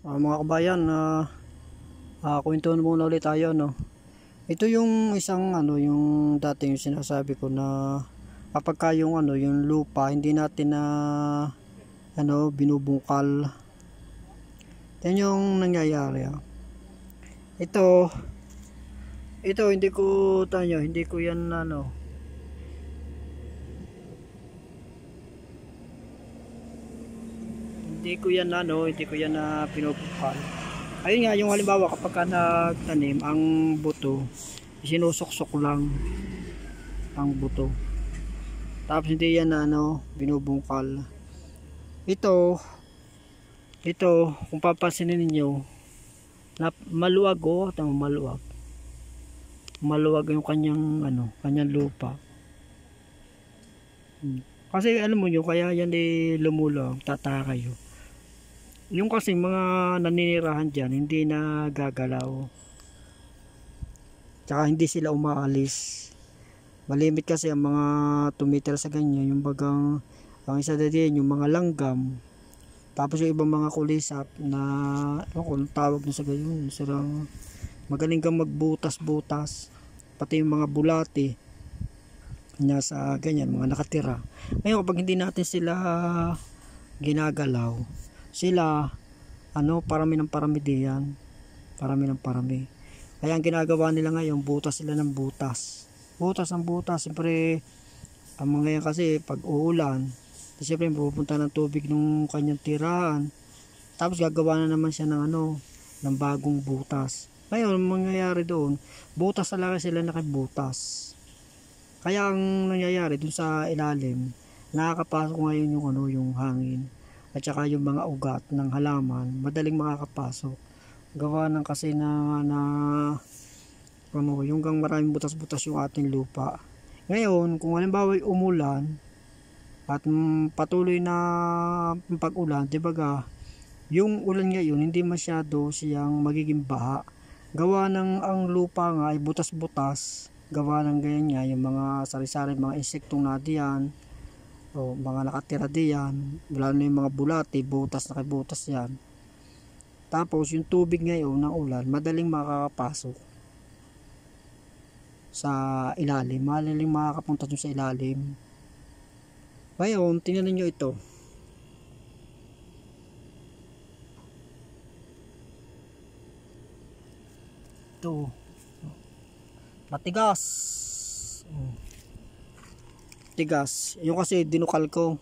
Mga kabayan, kwentuhan muna ulit tayo, no. Ito yung isang yung dati yung sinasabi ko na kapag ka yung yung lupa hindi natin na binubungkal. Yan yung nangyayari. Ito hindi ko yan hindi ko yan na pinupukal. Ayun nga, yung halimbawa kapag ka nagtanim ang buto, sinusuksok lang ang buto. Tapos hindi yan na binubungkal. Ito kung papansinin niyo, maluwag maluwag yung kanyang lupa. Kasi alam mo nyo, kaya yan lumulong, tataka kayo. Yung kasi mga naninirahan dyan, hindi na gagalaw. Tsaka hindi sila umaalis. Malimit kasi ang mga tumitira sa ganyan, yung bagang, ang isa din, yung mga langgam. Tapos yung ibang mga kulisap na, kung tawag na sa ganyan, sarang magaling kang magbutas-butas. Pati yung mga bulati, nasa ganyan, mga nakatira. Ngayon kapag hindi natin sila ginagalaw, sila parami ng parami diyan, parami. Kaya ang ginagawa nila ngayon, butas sila ng butas ang butas. Siyempre ang mga yan kasi pag uulan, siyempre pupunta ng tubig ng kanyang tirahan, tapos gagawa na naman siya ng bagong butas. Ngayon ang mangyayari doon, butas talaga sila nakibutas. Kaya ang nangyayari dun sa ilalim, nakakapasok ngayon yung hangin at saka yung mga ugat ng halaman, madaling makakapasok. Gawa ng kasi yung maraming butas-butas yung ating lupa. Ngayon, kung halimbawa umulan at patuloy na pag-ulan, dibaga, yung ulan ngayon hindi masyado siyang magiging baha. Gawa ng ang lupa nga ay butas-butas, gawa ng ganyan nga, yung mga sari-sari, mga insektong na diyan, o mga nakatira diyan, lalo na yung mga bulati, nakibutas yan. Tapos yung tubig ngayon ng ulan, madaling makakapasok sa ilalim, madaling makakapunta dun sa ilalim. Ngayon, tingnan niyo ito. Matigas. Yung kasi dinukal ko,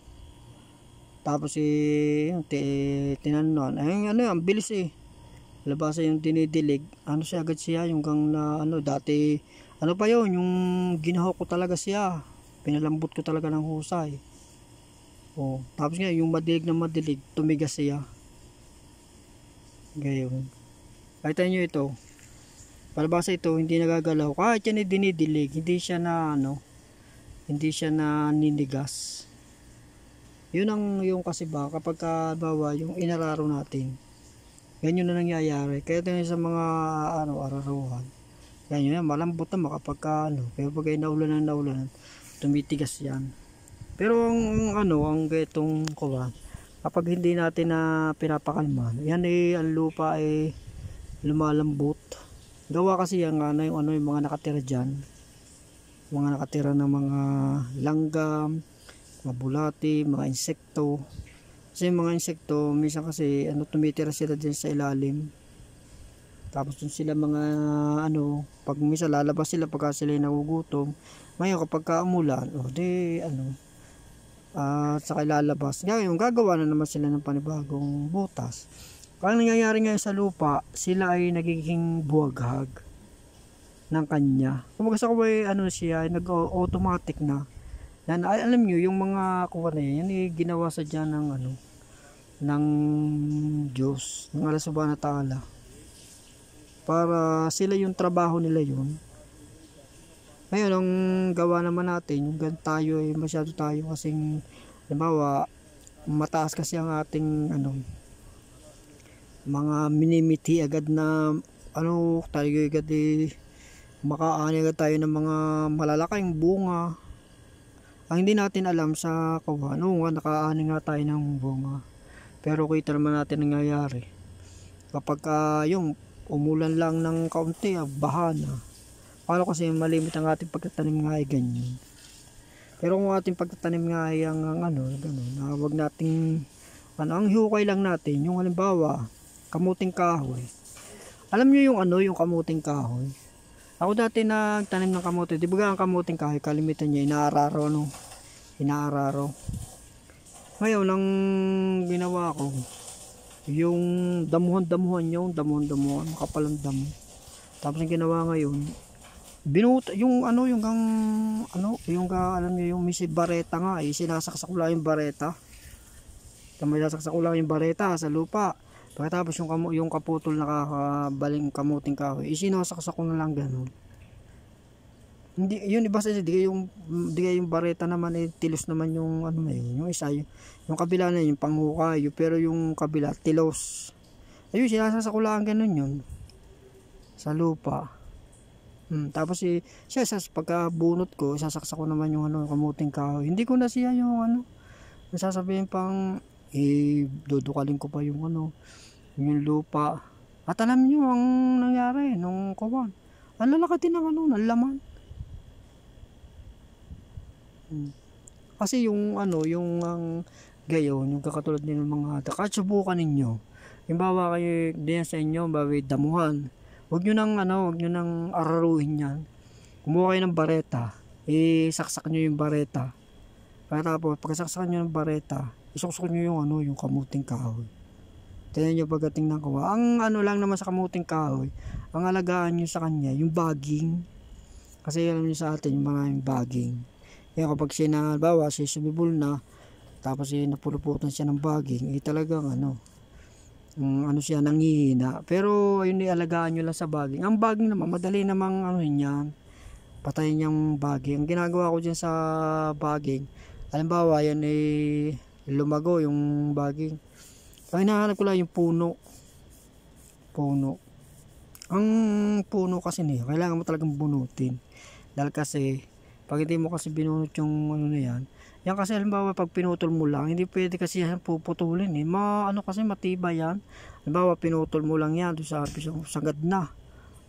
tapos tinanon, ang bilis labasa yung dinidilig, siya agad siya yung dati pa yun, yung ginaho ko talaga siya, pinalambot ko talaga ng husay. Tapos nga yung madilig tumigas siya gayon. Kahit nyo ito, palabasa ito hindi nagagalaw, kahit yan dinidilig, hindi siya na ninigas. Yun yung kasi kapag bawa yung inararo natin, ganyan na nangyayari. Kaya ito sa mga araruhan, ganyan yan, malambot na makapag pero pag naulan, tumitigas yan. Pero ang getong kuwan, kapag hindi natin na pinapakalman, yan ang lupa lumalambot. Gawa kasi yan yung mga nakatira dyan, mga nakatira ng mga langgam, mga bulati, mga insekto. Kasi yung mga insekto, minsan kasi tumitira sila din sa ilalim. Tapos dun sila mga pag minsan lalabas sila pagka sila nagugutom. Ngayon kapag umulan, saka lalabas. Ngayon gagawa na naman sila ng panibagong butas. Kaya nangyayari ngayon sa lupa, sila ay nagiging buwaghag ng kanya. Kung sa ko siya, nag-automatic na. Yan, alam nyo, yung mga kuwan yan ginawa sa dyan ng Diyos, ng Allah Subhanahu wa Ta'ala. Para sila yung trabaho nila yun. Ngayon, ang gawa naman natin, yung tayo masyado tayo kasing, halimbawa, mataas kasi ang ating mga minimiti agad na tayo agad makaani agad tayo ng mga malalaking bunga. Ang hindi natin alam sa kawan, nakaani nga tayo ng bunga, pero kita naman natin nangyayari, Kapag yung umulan lang ng kaunti, baha na. Paano kasi malimit ang ating pagtatanim nga ay ganyan. Pero kung ating pagtatanim nga ay ang ano, gano'n, na wag nating ang hukay lang natin, yung halimbawa, kamuting kahoy. Alam niyo yung ano, yung kamuting kahoy. Ako dati nagtanim ng kamote, di ba ang kamuting kahoy, kalimitan niya, inaararo, no? Inaararo. Ngayon, ang ginawa ko, yung damuhan-damuhan yung damuhan-damuhan, makapalang damo. Tapos ang ginawa ngayon, binuta yung ano yung alam niyo yung may bareta nga sinasaksak ko lang yung bareta. Sinasaksak ko lang yung bareta sa lupa. Pagkatapos yung kaputol nakakabaling kamuting kahoy, sinasaksak ko na lang ganun. Hindi yun iba sa di yung bareta naman tilos naman yung ano na yun, yung isa yung kabila na yung panghukay, pero yung kabila tilos. Ayun sinasaksak ko lang ganun yun sa lupa. Tapos siya sa pagkabunot ko, sasaksak ko naman yung kamuting kahoy. Hindi ko na siya yung sasabihin pang dudukalin ko pa yung yung lupa. At alam niyo ang nangyari nung kawan. Ang lalaki din ng ng laman. Kasi yung yung gayon, yung kakatulad ng mga subukan ninyo. Halimbawa kayo diyan sa inyo, bawi damuhan. Huwag nyo nang araruhin yan. Kumuha kayo ng bareta, saksak nyo yung bareta. Pagkatapos, pagkasaksak nyo ng bareta, isuksok nyo yung kamuting kahoy. Tignan nyo pagdating ng kawa. Ang lang naman sa kamuting kahoy, ang alagaan nyo sa kanya, yung bagging. Kasi alam nyo sa atin, yung mga bagging. Kaya kapag sinalbawa, sumibol na, tapos napuluputan siya ng bagging, talagang siya nangihina. Pero ayun alagaan nyo lang sa bagging. Ang bagging naman madali namang yan, patayin yung bagging. Ang ginagawa ko dyan sa bagging, halimbawa yan lumago yung bagging, ang hinahanap ko lang yung puno. Ang puno kasi niya kailangan mo talagang bunutin, dahil kasi pag hindi mo kasi binunot yung yan kasi halimbawa pag pinutol mo lang, hindi pwede kasi yan puputulin kasi matibay yan. Halimbawa pinutol mo lang yan doon sa sagad na,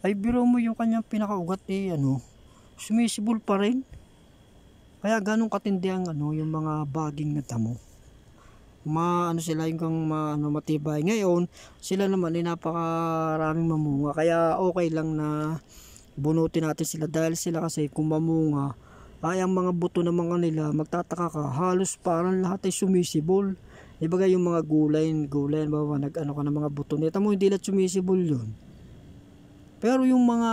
ay biro mo yung kanyang pinakaugat sumisibol pa rin. Kaya ganun katindi ang yung mga bagging na damo. Sila yung matibay. Ngayon sila naman napakaraming mamunga, kaya okay lang na bunutin natin sila, dahil sila kasi kung mamunga ay ang mga buto ng mga nila, magtataka ka, halos parang lahat ay sumisibol. Diba yung mga gulay bawa ka ng mga buto nito mo, hindi lahat sumisibol yun. Pero yung mga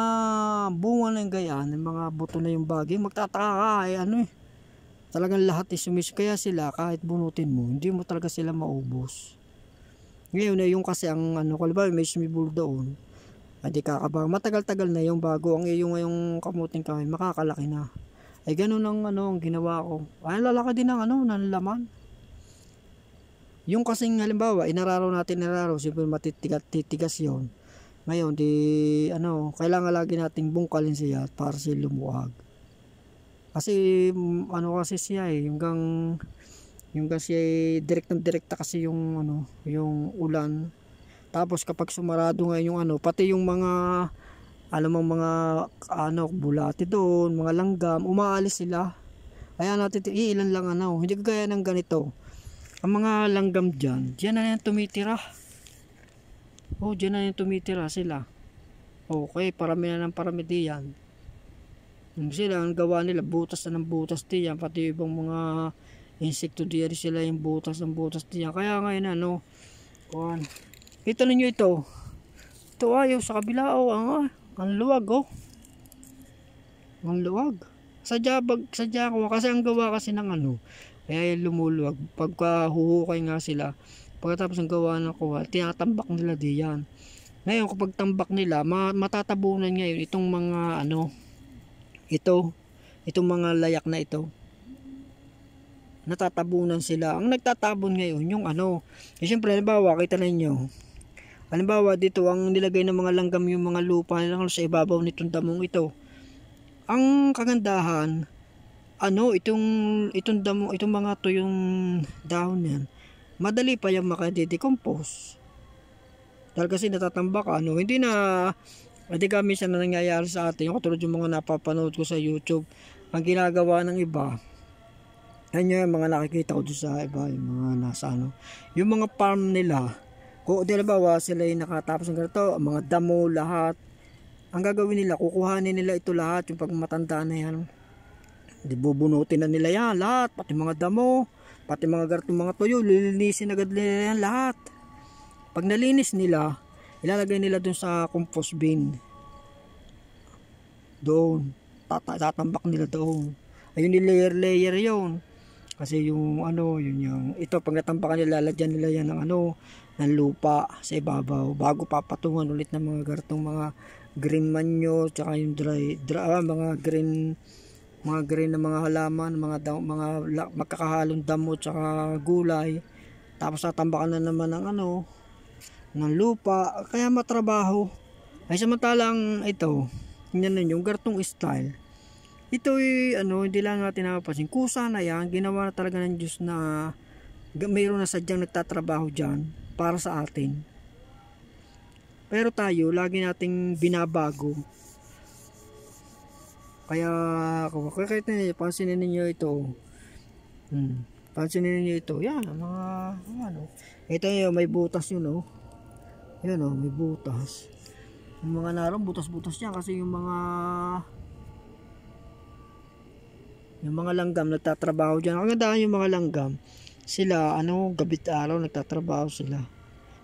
bunga ng gayan, yung mga buto na yung bagay, magtataka ka talagang lahat ay sumisibol. Kaya sila kahit bunutin mo, hindi mo talaga sila maubos. Ngayon yung kasi ang kalba may sumibol doon, hindi kakaba, matagal-tagal na yung bago ang yung kamuting kahoy makakalaki na. Ay ganun ang ginawa ko. Ay lalaki din ng ng laman. Yung kasing halimbawa inararo natin, siyempre matitigas yon. Ngayon kailangan lagi nating bungkalin siya para siya lumuwag. Kasi kasi siya yung kasi direkta kasi yung yung ulan. Tapos kapag sumarado ngayon yung pati yung mga mga bulati doon, mga langgam, umaalis sila. Kaya natin iilan lang hindi kagaya ng ganito. Ang mga langgam diyan na yan tumitira. Diyan na yan tumitira sila. Okay, parami na ng parami diyan. Sila ang gawa nila, butas na ng butas diyan, pati ibang mga insekto diyan sila yung butas ng butas diyan. Kaya ngayon kita ninyo ito. Ito ayaw sa kabila ang luwag ang luwag. Sadya ko kasi ang gawa kasi ng kaya lumuluwag pagka huhukay nga sila. Pagkatapos ng gawa ng kuha, tinatambak nila diyan. Ngayon kapag tambak nila, matatabunan ngayon itong mga itong mga layak na ito. Natatabunan sila. Ang nagtatabon ngayon yung siyempre halimbawa kita ninyo. Halimbawa dito ang nilagay ng mga langgam yung mga lupa lang sa ibabaw nitong damong ito. Ang kagandahan itong damo, itong mga tuyong dahon yan, madali pa yung makadedecompose. Dahil kasi natatambak hindi kami siya na nangyayari sa atin. Yung katulad yung mga napapanood ko sa YouTube, ang ginagawa ng iba, yan yung mga nakikita ko doon sa iba, yung mga nasa yung mga farm nila, kung di ba sila yung nakatapos ng ganito, mga damo, lahat, ang gagawin nila, kukuhanin nila ito lahat, yung pag matanda na yan, di bubunutin na nila yan, lahat, pati mga damo, pati mga ganitong mga tuyo, lilinisin agad nila yan lahat. Pag nalinis nila, ilalagay nila dun sa compost bin, doon, tatambak nila doon. Ayun, yung layer yun. Kasi yung ito pag natambakan nila, lalagyan nila yan ng ng lupa sa ibabaw bago papatungan ulit ng mga gartong mga green manure, tsaka yung mga green na mga halaman, mga magkakahalong damo tsaka gulay. Tapos tatambakan na naman ng ng lupa, kaya matrabaho. Ay samantalang ito, tingnan niyo yung gartong style. Ito hindi lang natin napapansin. Kusa na yan, ginawa na talaga ng Diyos na mayroon na sadyang nagtatrabaho dyan para sa atin. Pero tayo, lagi nating binabago. Kaya, kahit na pansinin ninyo ito. Pansinin ninyo ito. Yan, mga, Ito yung may butas yun, Yan, may butas. Yung mga naroon, butas-butas yan kasi yung mga langgam nagtatrabaho dyan. Ang ganda yung mga langgam, sila gabit araw nagtatrabaho sila.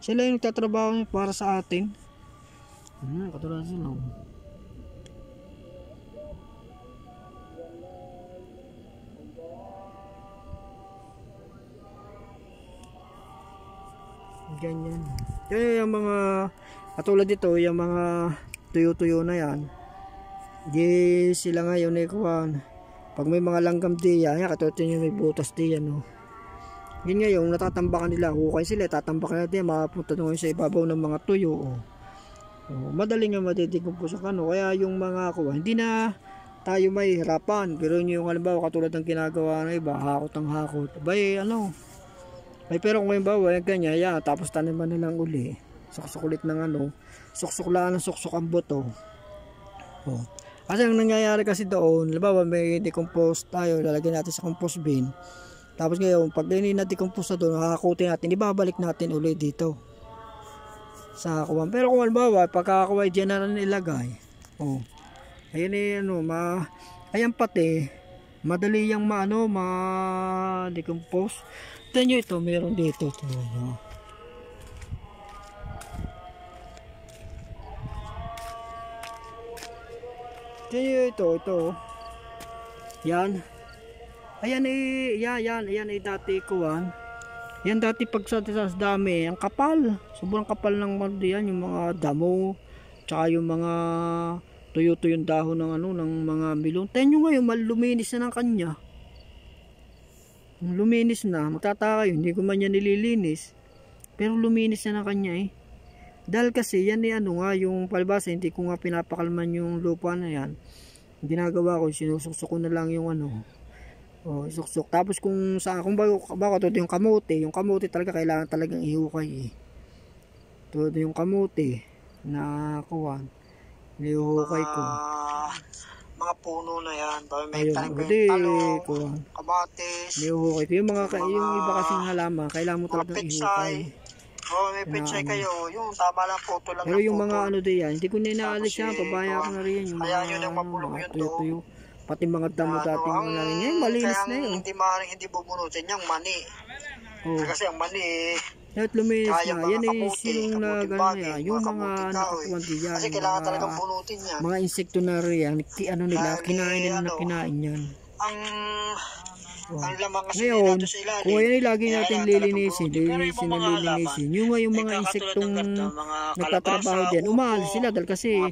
Sila yung nagtatrabaho para sa atin. Katulad sila. Ganyan. Yan yung mga katulad dito, yung mga tuyo-tuyo na yan. Di sila ngayon pag may mga langgam diyan, katulad yun may butas diyan, Yun ngayon, natatambakan nila, hukay sila, tatambakan natin, makapunta doon sa ibabaw ng mga tuyo, Madali nga madidecompose sa kaya yung mga hindi na tayo may hirapan, pero yung halimbawa katulad ng ginagawa ng iba, hakot ang hakot, pero kung halimbawa, ganyan, tapos taniman nilang uli, suksok ulit ng suksok lang ng suksok ang buto, Kasi ang nangyayari kasi doon, halimbawa may decompose tayo, lalagyan natin sa compost bin. Tapos ngayon, pag na-decompose na doon, hahakutin natin, ibabalik natin ulit dito sa kuwan. Pero kung halimbawa, pagkakakuha dyan na nilagay, ayun ayan pati, madali yung ma-decompose. Tignan nyo ito, meron dito. Ito. Yan. Ayan dati kuwan. Yan dati pag sa dami, ang kapal. Sobrang kapal ng yan, yung mga damo, tsaka yung mga tuyo-tuyong dahon ng mga milong. Tingnan nyo ngayon, luminis na ng kanya. Luminis na, magtataka kayo, hindi ko man yan nililinis. Pero luminis na ng kanya Dahil kasi yan yung palibasa, hindi ko nga pinapakalman yung lupa na yan. Ginagawa ko, sinusuksok ko na lang yung suksok. Tapos kung baka yung kamote talaga kailangan talagang ihukay Todo yung kamote na kuwan, ihukay ko. Mga puno na yan, may talong, kamatis, ihukay ko. Yung iba kasing halaman, kailangan mo talagang ihukay. May pechay kayo, yung tama lang photo lang. Pero yung mga diyan, hindi ko ninaalis yan, pabaya ko na rin yung mga tuyo-tuyo. Pati mga damo dati mga narin ngayon, malinis na yun. Hindi bubunutin yung mani. Kasi ang mani at luminis na, yan sinong na gano'n yan, yung mga nakakuwan diyan. Kasi kailangan talagang bunutin yan. Mga insekto na rin, kinain nila na kinain yan. Ngayon, kung yan lagi natin lilinisin, yung mga insektong nagtatrabaho dyan, umaalis sila dahil kasi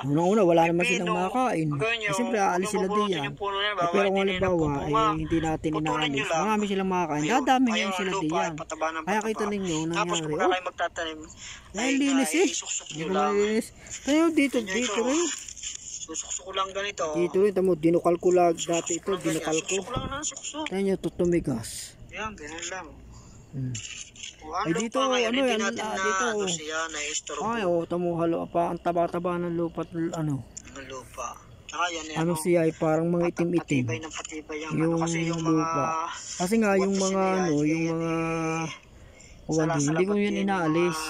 unang-una wala naman silang makakain. Siyempre aalis sila diyan. Pero kung halimbawa hindi natin inaalis, marami silang makakain, dadami ngayon sila diyan. Kaya kita ninyo nangyari, ngayon linis hindi ko malinis. Kaya dito rin. Suksok ko lang ganito. Dito rin, dinukal ko lang dati ito, dinukal ko. Suksok lang ng suksok. Tignan nyo, tutumigas. Yan, ganun lang. Ay dito, ano yan, dito. Ano siya, na-istorbo. Ay, tamuhalo pa, ang taba-taba ng lupa, ano. Ng lupa. Tsaka yan, Ano siya ay parang mga itim-itim. Patibay ng patibay yung kasi yung lupa. Kasi nga yung mga yung mga hindi ko yun inaalis.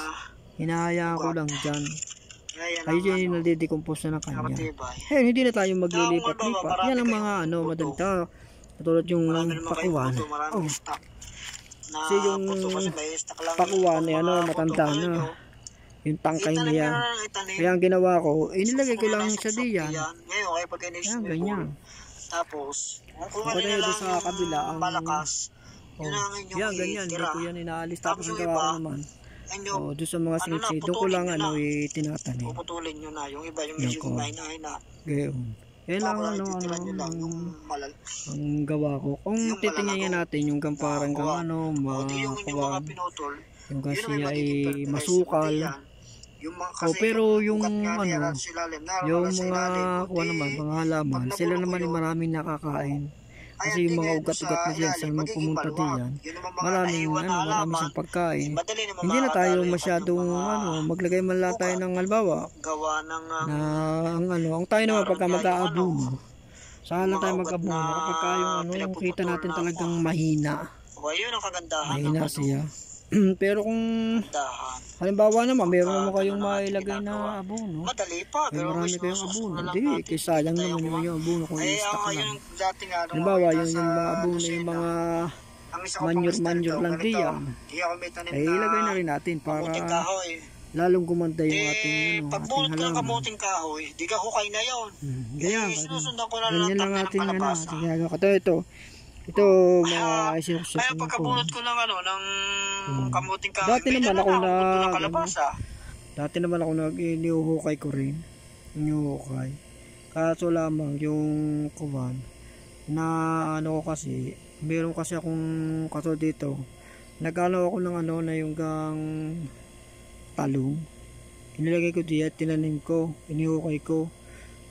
Hinahayaan ko lang dyan. Ayun yung nadidecompose na kanya. Hindi na tayo maglilipat-lipat. Yan ang mga madagta. Katulad yung pakuwan. Kasi yung pakuwan ay matanda na. Yung tangkay niya. Kaya ang ginawa ko, inilagay ko lang sa diyan. Ayan, ganyan. Tapos, kung ano na lang sa kabila, ang malakas, yan, ganyan. Hindi ko yan inaalis. Tapos ang gawa ko naman. Doon sa mga singit-singit. Doon ko lang tinatanim. Puputulin nyo na. Yung iba, yung medyo mahina-hina. Gayon. Yan lang ang gawa ko. Kung titingnan natin yung gamparang makakuha. Yung kasi ay masukal. Pero yung yung mga kuha naman, mga halaman, sila naman ay maraming nakakain. Kasi yung mga ugat-ugat na dyan, saan mo pumunta diyan, maraming siyang pagkain. Hindi na tayo masyadong maglagay man lang tayo ng halimbawa na ang tayo naman pagka mag-aabuno, saan lang tayo mag-abuno kapag yung kita natin talagang mahina. Mahina siya. Pero kung halimbawa naman meron naman kayong mailagay na abono, madali pa, pero marami kayong abono, hindi, sayang naman yung abono kung i-stock lang. Halimbawa yung mga abono, yung mga manure lang diyan, ay ilagay na rin natin para lalong gumanda yung ating pagbunot ng kamuting kahoy, di ka hukay na yun. Sinusundan ko na lang ang ating kalabasa. Ito mga isinusok kaya pagkabunot ko ng kamuting kahoy, dati naman ako iniuhukay ko rin. Iniuhukay. Kaso lamang yung kuwan na kasi meron kasi akong kaso dito. Nagano ako ng na yung talong. Inilagay ko diyan, tinanim ko, inihukay ko.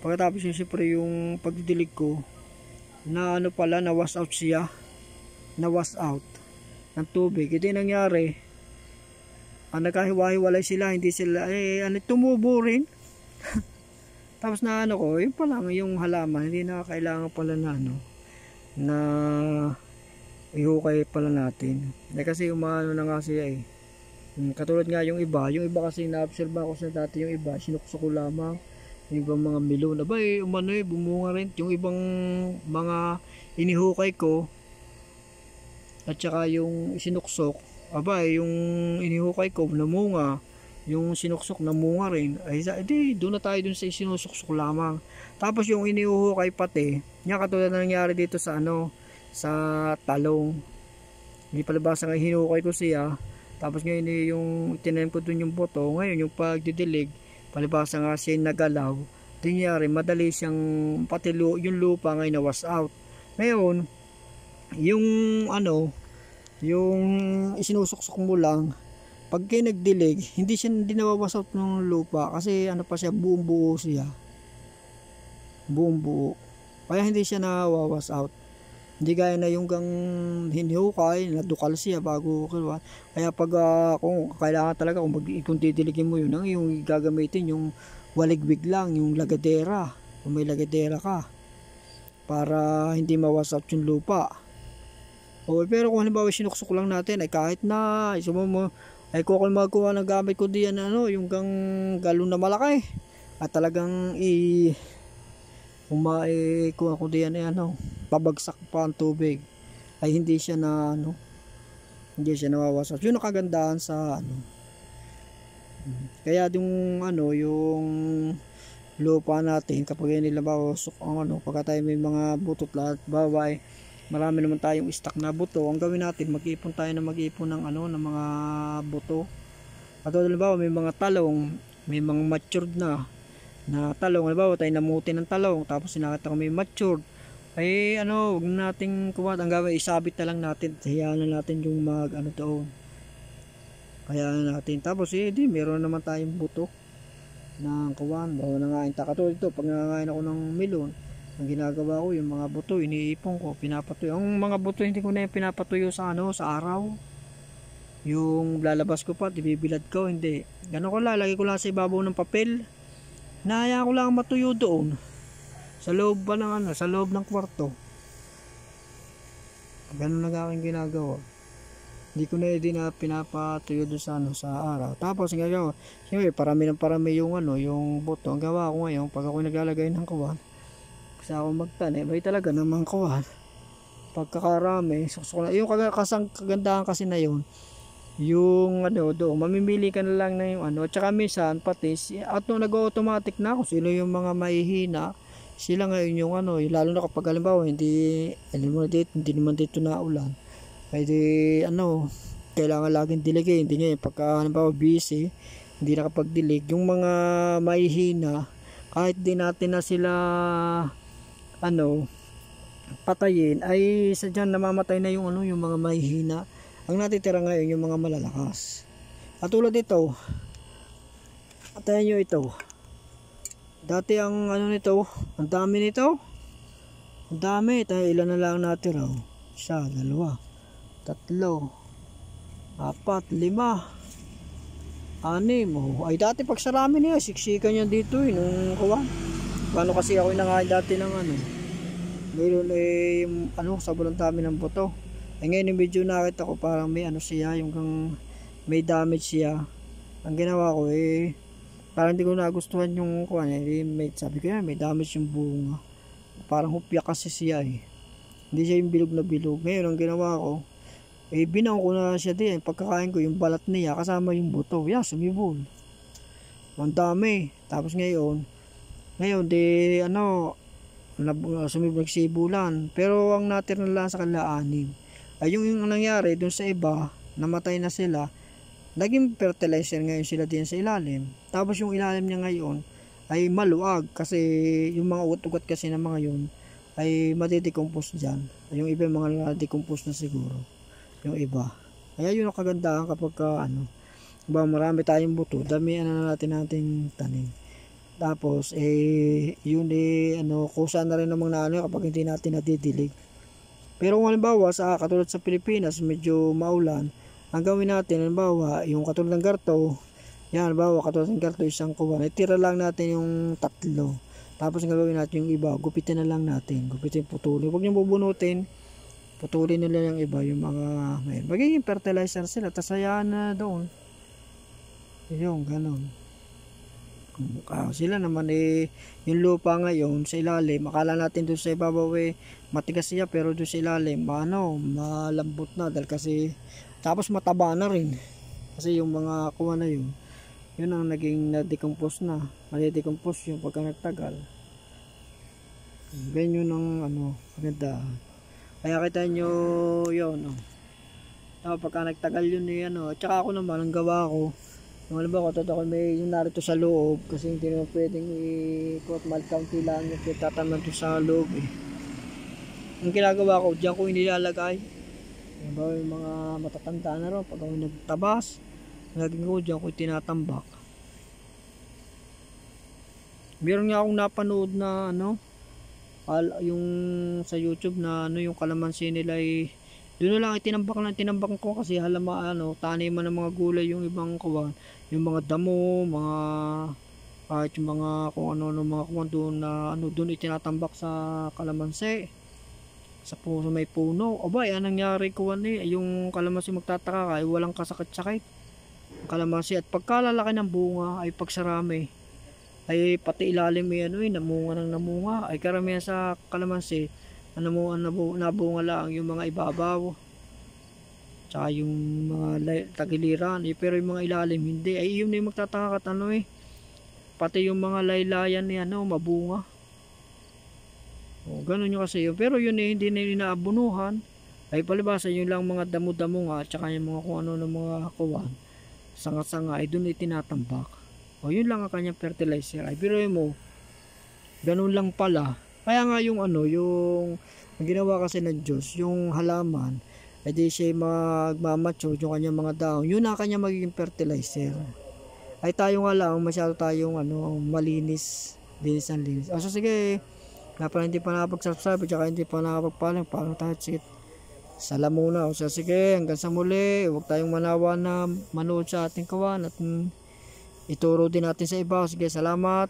Pagkatapos siyempre yung pagdidilig ko na na wash out siya, na wash out ng tubig. Ito yung nangyari, nagkahiwa-hiwalay sila, hindi sila tumubo rin. Tapos na yun pa lang yung halaman, hindi na kailangan pala na ihukay pala natin. Kasi umano na nga siya katulad nga yung iba kasi na-observe ako sa dati, yung iba sinukso ko lamang. Yung ibang mga melon, bumunga rin. Yung ibang mga inihukay ko at saka yung sinuksok, yung inihukay ko namunga, yung sinuksok namunga rin. Doon na tayo dun sa sinusuksok lamang. Tapos yung inihukay pati, katulad na nangyari dito sa sa talong. Hindi palibasa nga hinukay ko siya. Tapos ngayon yung tinanim ko dun yung boto, ngayon yung pagdidilig, palibasa nga siya nagalaw, nangyari madali siyang pati yung lupa ngayon na wash out. Ngayon yung yung isinusuksok mo lang, pag kayo nagdilig, hindi nawawash out ng lupa kasi pa siya, buong buo siya, buong buo, kaya hindi siya nawawash out. Hindi gaya na yung hinihukay, nadukal siya bago kaya pag kung kailangan talaga kung didiligin mo yun, yung gagamitin yung waligwig lang, yung lagadera, kung may lagadera ka, para hindi mawash out yung lupa. Pero kung halimbawa sinuksok lang natin, kahit na kung magkuha ng gamit ko diyan yung galon na malaki, at talagang kung maikuha ko diyan pabagsak pa ang tubig, ay hindi siya hindi siya nawawasak. Yun ang kagandahan sa kaya yung yung lupa natin kapag nilabawasok pagka tayo may mga butot lahat babay, marami naman tayong stock na buto. Ang gawin natin, mag-ipon tayo ng ng mga buto. At halimbawa may mga talong, may mga matured na talong, halimbawa tayo namuti ng talong, tapos sinakita ko may matured, huwag nating ang gawin, isabit na lang natin, hayaan na natin yung doon, hayaan natin. Tapos meron naman tayong buto ng kuwan, bawa nangain katulad ito, pag nangain ako ng melon, ang ginagawa ko, yung mga buto iniipon ko, pinapatuyo. Ang mga buto hindi ko na pinapatuyo sa sa araw, yung lalabas ko pa, ibibilad ko, hindi. Ganun ko lang, lagi ko lang sa ibabaw ng papel. Nahaya ko lang matuyo doon. Sa loob ba ng sa loob ng kwarto. Ganun lang aking ginagawa. Hindi ko na pinapatuyo doon sa araw. Tapos ang gagawa, siyempre parami ng parami yung yung buto. Ang gawa ko ngayon, pag ako naglalagay ng kawan, kasi ako magtanim, ay talaga namang kawan. Pagkakarami, yung kagandahan kasi na yun, yung doon, mamimili ka na lang na yung at saka minsan pati nag-automatic na kung sino yung mga mahihina, sila ngayon yung lalo na kapag halimbawa hindi naman dito na ulan, ay di kailangan laging diligin, hindi ngayon pagka halimbawa busy, hindi nakapagdilig, yung mga mahihina, kahit di natin na sila patayin, ay sadyang namamatay na yung yung mga mahihina. Ang natitira ngayon yung mga malalakas. Katulad ito. Atayan nyo ito. Dati ang nito, ang dami nito. Ang dami. Tayo ilan na lang natira. 1, 2, 3, 4, 5, 6. Ay dati pag sarami niya, siksikan yan dito nung kawan. Paano kasi ako nangain dati ng ngayon sabon ng dami ng buto. Ngayon yung video nakita ko parang may siya, yung may damage siya. Ang ginawa ko parang hindi ko nagustuhan yung sabi ko yan, may damage yung bunga. Parang hupya kasi siya Hindi siya yung bilog na bilog. Ngayon ang ginawa ko, binaw ko na siya din. Pagkakain ko yung balat niya kasama yung buto. Yan, sumibol. Ang dami. Tapos ngayon sumibol pero ang natira na lang sa kanila 6. Ay yung nangyari dun sa iba, namatay na sila, naging fertilizer ngayon sila din sa ilalim. Tapos yung ilalim niya ngayon ay maluwag kasi yung mga ugat-ugat kasi ng mga yun ay madidecompose dyan. Yung iba yung mga na-decompose na siguro, yung iba. Kaya yun ang kagandahan kapag marami tayong buto, dami natin tanim. Tapos yun kusa na rin namang kapag hindi natin nadidilig. Pero kung halimbawa katulad sa Pilipinas medyo maulan, ang gawin natin halimbawa yung katulad ng garto, yan halimbawa katulad ng garto isang kuwan, tira lang natin yung 3. Tapos ang gawin natin yung iba, gupitin na lang natin, putulin, huwag nyo bubunutin, putulin nila yung iba, yung mga magiging fertilizer sila, tas hayaan na doon. Yung ganun. Sila naman yung lupa ngayon sa ilalim, akala natin doon sa ibabaw matigas siya, pero doon sa ilalim malambot na dahil kasi tapos mataba na rin kasi yung mga kuha na yun ang naging na-decompose na, madi-decompose yung pagka nagtagal. Ganyan ang maganda. Kaya kita nyo yun pagka nagtagal yun at saka ako naman ang gawa ko halimbawa ko may yung narito sa loob kasi hindi naman pwedeng i-quote malcounty lang yung tataman to sa loob ang ginagawa ko diyan ko inilalagay halimbawa yung mga matatanda na rin pag ako nagtabas laging ko diyan ko tinatambak. Meron nga akong napanood na yung sa YouTube na yung kalamansi nila doon na lang tinambak ko kasi taniman ng mga gulay yung ibang kuwan, yung mga damo, kahit yung mga kung mga kuwan doon na doon itinatambak sa kalamansi sa may puno. Yan nangyari kuwan yung kalamansi magtataka ka walang kasakit-sakit ang kalamansi at pagkalalaki ng bunga ay pagsarami ay pati ilalim namunga ng namunga ay karamihan sa kalamansi nabunga lang yung mga ibabaw tsaka yung mga tagiliran pero yung mga ilalim hindi yun yung magtataka at pati yung mga laylayan mabunga ganun yung kasi yun pero yun hindi na inaabunuhan ay palibasa yun lang mga damo-damo nga tsaka yung mga kung ano ng mga kuwan sanga-sanga ay dun itinatambak yun lang ang kanyang fertilizer pero mo ganun lang pala. Kaya nga yung yung ginawa kasi ng Diyos, yung halaman, di siya magmamature yung kanyang mga dahon, yun ang kanyang magiging fertilizer. Ay tayo nga lang, masyado tayong malinis, linis. So sige, pala hindi pa nakapag-subscribe, tsaka hindi pa nakapagpalang, paano tayo, sige, Salam muna. O sige, hanggang sa muli. Huwag tayong manawa na manood sa ating kawan at ituro din natin sa iba. Sige, salamat.